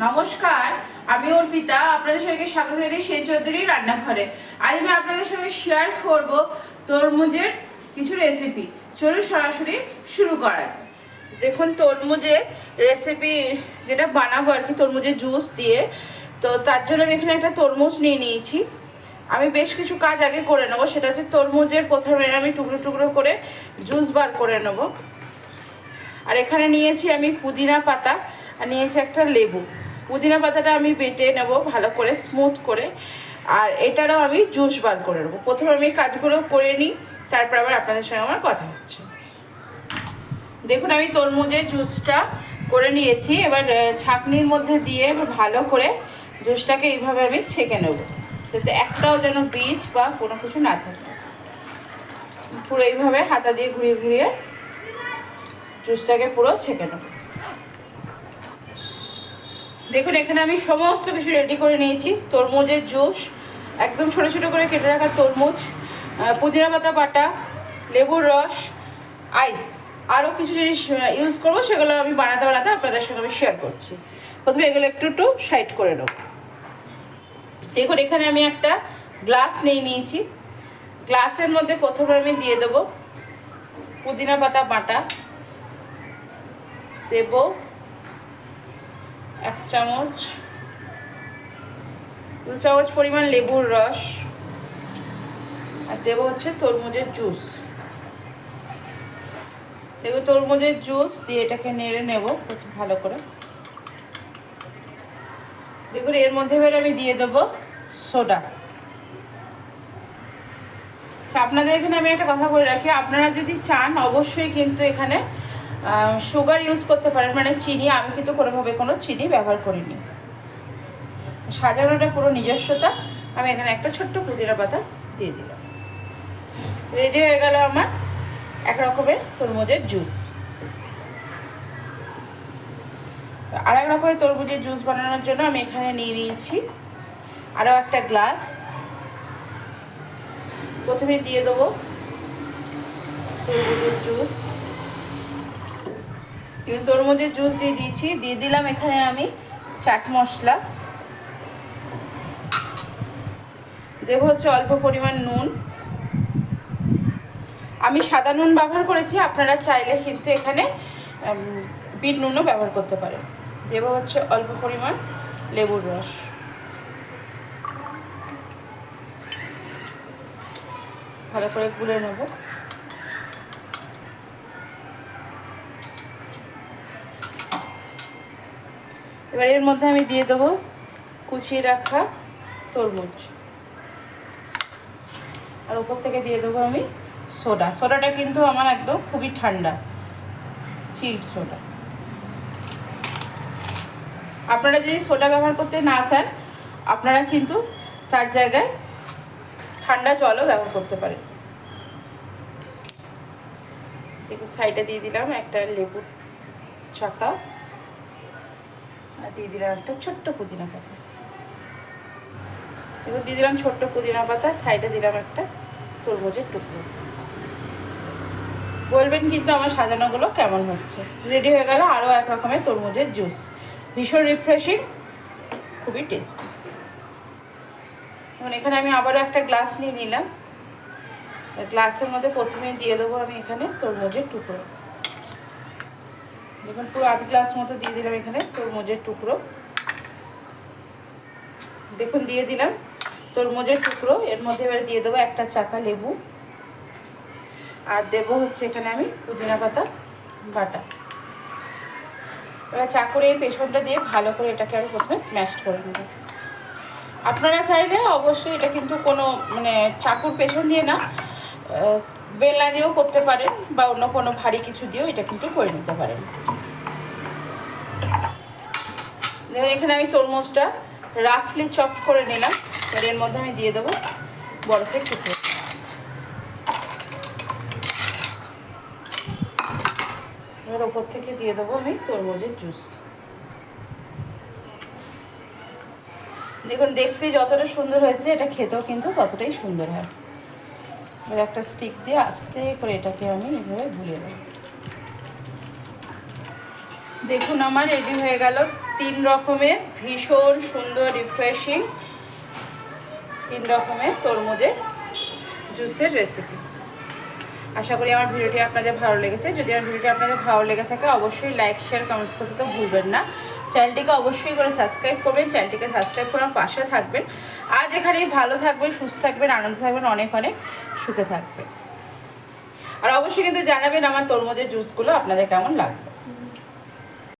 নমস্কার, আমি অর্পিতা। আপনাদের সঙ্গে স্বাগত জানাই সেই চৌধুরীর রান্নাঘরে। আজ আমি আপনাদের সঙ্গে শেয়ার করব তরমুজের কিছু রেসিপি। চলুন সরাসরি শুরু করা যাক। দেখুন, তরমুজের রেসিপি যেটা বানাবো আর কি, তরমুজের জুস দিয়ে। তো তার জন্য আমি এখানে একটা তরমুজ নিয়ে নিয়েছি। আমি বেশ কিছু কাজ আগে করে নেবো। সেটা হচ্ছে তরমুজের প্রথমে আমি টুকরো টুকরো করে জুস বার করে নেব। আর এখানে নিয়েছি আমি পুদিনা পাতা, আর নিয়েছি একটা লেবু। পুদিনা পাতাটা আমি বেটে নেব ভালো করে, স্মুথ করে। আর এটারও আমি জুস বার করে নেবো। প্রথমে আমি কাজগুলো করে নিই, তারপর আবার আপনাদের সঙ্গে আমার কথা হচ্ছে। দেখুন, আমি তরমুজের জুসটা করে নিয়েছি। এবার ছাঁকনির মধ্যে দিয়ে ভালো করে জুসটাকে এইভাবে আমি ছেঁকে নেব, যাতে একটাও যেন বীজ বা কোনো কিছু না থাকে। পুরো এইভাবে হাতা দিয়ে ঘুরিয়ে ঘুরিয়ে জুসটাকে পুরো ছেঁকে নেব। দেখুন, এখানে আমি সমস্ত কিছু রেডি করে নিয়েছি। তরমুজের জুস, একদম ছোটো ছোটো করে কেটে রাখা তরমুজ, পুদিনা পাতা বাটা, লেবুর রস, আইস, আরও কিছু জিনিস ইউজ করবো। সেগুলো আমি বানাতে বানাতে আপনাদের সঙ্গে আমি শেয়ার করছি। প্রথমে এগুলো একটু একটু সাইড করে নেব। দেখুন, এখানে আমি একটা গ্লাস নিয়ে নিয়েছি। গ্লাসের মধ্যে প্রথমে আমি দিয়ে দেবো পুদিনা পাতা বাটা, দেব 1 চামচ, 2 চামচ পরিমাণ লেবুর রস, আর দেব হচ্ছে তরমুজের জুস। দেখো, তরমুজের জুস দিয়ে এটাকে নেড়ে নেব ভালো করে। দেখুন, এর মধ্যে এবার আমি দিয়ে দেবো সোডা। আপনাদের এখানে আমি একটা কথা বলে রাখি, আপনারা যদি চান অবশ্যই কিন্তু এখানে সুগার ইউজ করতে পারেন, মানে চিনি। আমি কিন্তু কোনোভাবে কোনো চিনি ব্যবহার করিনি। সাজানোটা পুরো নিজস্বতা। আমি এখানে একটা ছোট্ট পুদিনা পাতা দিয়ে দিলাম। রেডি হয়ে গেল আমার এক রকমের তরমুজের জুস। আর এক রকমের তরমুজের জুস বানানোর জন্য আমি এখানে নিয়ে নিয়েছি আরও একটা গ্লাস। প্রথমে দিয়ে দেবো তরমুজের জুস। কিন্তু তরমুজের জুস দিয়ে দিয়েছি, দিয়ে দিলাম এখানে আমি চাট মশলা, দেব হচ্ছে অল্প পরিমাণ নুন। আমি সাদা নুন ব্যবহার করেছি, আপনারা চাইলে কিন্তু এখানে বিট নুনও ব্যবহার করতে পারেন। দেব হচ্ছে অল্প পরিমাণ লেবুর রস। ভালো করে গুলে নেব। এবার এর মধ্যে আমি দিয়ে দেবো কুচিয়ে রাখা তরমুজ, আর উপর থেকে দিয়ে দেবো আমি সোডা। সোডাটা কিন্তু আমার একদম খুবই ঠান্ডা, চিল্ড সোডা। আপনারা যদি সোডা ব্যবহার করতে না চান, আপনারা কিন্তু তার জায়গায় ঠান্ডা জলও ব্যবহার করতে পারেন। দেখুন, সাইডে দিয়ে দিলাম একটা লেবুর চাকা, আর দিয়ে দিলাম একটা ছোট্ট পুদিনা পাতা। দেখুন, দিয়ে দিলাম ছোট্ট পুদিনা পাতা, সাইডে দিলাম একটা তরমুজের টুকরো। বলবেন কিন্তু আমার সাজানোগুলো কেমন হচ্ছে। রেডি হয়ে গেল আরও এক রকমের তরমুজের জুস। ভীষণ রিফ্রেশিং, খুবই টেস্টি। এখন এখানে আমি আবারও একটা গ্লাস নিয়ে নিলাম। গ্লাসের মধ্যে প্রথমে দিয়ে দেবো আমি এখানে তরমুজের টুকরো। দেখুন, পুরো আধ গ্লাস মতো দিয়ে দিলাম এখানে তরমুজের টুকরো। দেখুন, দিয়ে দিলাম তরমুজের টুকরো। এর মধ্যে এবারে দিয়ে দেবো একটা চাকা লেবু, আর দেবো হচ্ছে এখানে আমি পুদিনা পাতা বাটা। এবার চাকুরে এই পেছনটা দিয়ে ভালো করে এটাকে আমি প্রথমে স্ম্যাশ করে নেব। আপনারা চাইলে অবশ্যই এটা কিন্তু কোনো মানে চাকুর পেছন দিয়ে না, বেলনা দিয়েও করতে পারেন, বা অন্য কোনো ভারী কিছু দিয়েও এটা কিন্তু করে নিতে পারেন। দেখুন, এখানে আমি তরমুজটা রাফলি চপ করে নিলাম। এবার এর মধ্যে আমি দিয়ে দেবো বরফের টুকরো। এবার ওপর থেকে দিয়ে দেবো আমি তরমুজের জুস। দেখুন, দেখতে যতটা সুন্দর হয়েছে, এটা খেতেও কিন্তু ততটাই সুন্দর হয়। এবার একটা স্টিক দিয়ে আস্তে করে এটাকে আমি এইভাবে গুলিয়ে দেবো। দেখুন আমার রেডি হয়ে গেল 3 রকমের ভীষণ সুন্দর রিফ্রেশিং 3 রকমের তরমুজের জুসের রেসিপি। আশা করি আমার ভিডিওটি আপনাদের ভালো লেগেছে। যদি আমার ভিডিওটি আপনাদের ভালো লেগে থাকে অবশ্যই লাইক শেয়ার কমেন্টস করতে তো ভুলবেন না। চ্যানেলটিকে অবশ্যই করে সাবস্ক্রাইব করবেন, চ্যানেলটিকে সাবস্ক্রাইব করে আমার পাশে থাকবেন। আজ এখানেই ভালো থাকবেন, সুস্থ থাকবেন, আনন্দ থাকবেন, অনেক অনেক সুখে থাকবেন। আর অবশ্যই কিন্তু জানাবেন আমার তরমুজের জুসগুলো আপনাদের কেমন লাগবে।